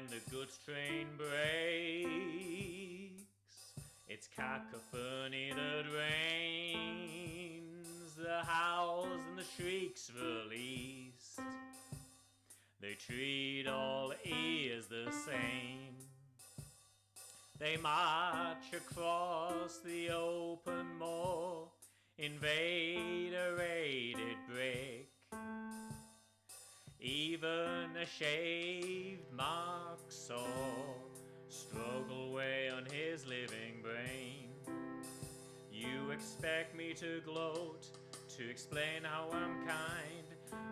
when the goods train breaks. It's cacophony that reigns, the howls and the shrieks released. They treat all ears the same. They march across the open moor, invade a raided brick. Even a shaved mark saw struggle away on his living brain. You expect me to gloat, to explain how I'm kind.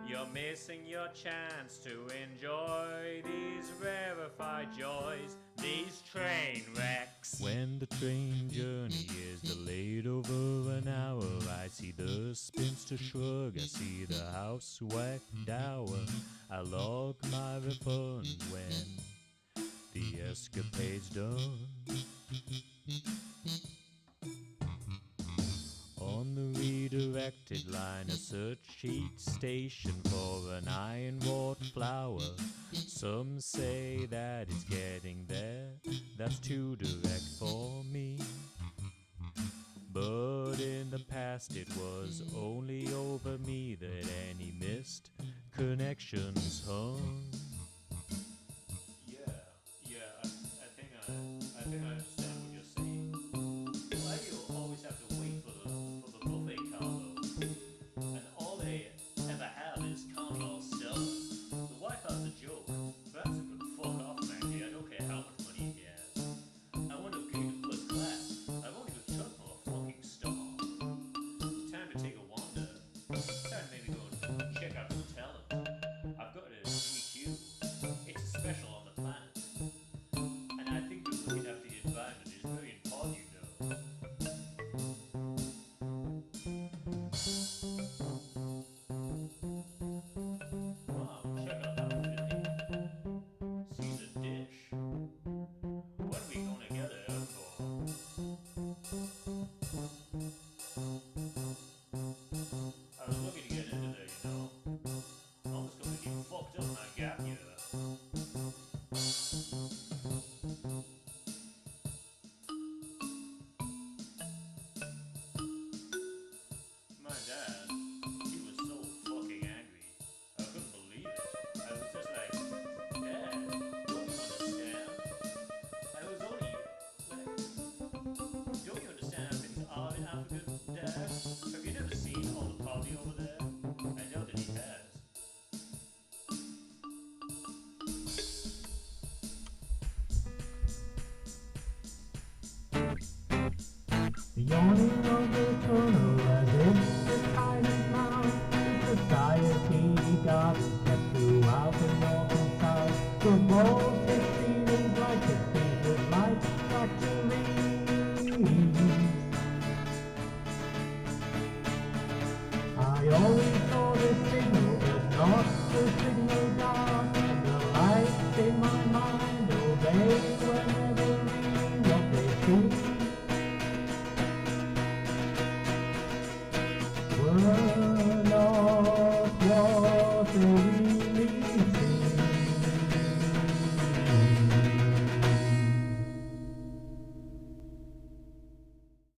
You're missing your chance to enjoy these rarefied joys, these train wrecks. When the train journey is delayed over an hour, I see the spinster shrug, I see the housewife dour. I log my refund when the escapade's done. On the redirected line, a search each station for an iron-wrought flower. Some say that it's getting there, that's too direct for me. But in the past it was only over me that any missed connections hung. I think I understand what you're saying. Why do you always have to wait for the buffet combo? And all they ever have is Commodore Stella. The White House a joke. Perhaps it could fuck off, frankly. I don't care how much money he has. I want to go to first class. I've only been shot for a fucking star. Time to take a wander. Time to maybe go and check out some talent. I've got a GQ. It's a special on the planet. And I think that looking after the environment is very important, you know. Wow, check out that filling. Caesar dish. What are we going to get it out for? I was looking to get into there, you know. Almost going to get fucked up in that gap year. My dad, he was so fucking angry. I couldn't believe it. I was just like, Dad, don't you understand? I was only, don't you understand how things are in Africa, Dad? Have you never seen all the poverty over there? I know that he has. The yawning of the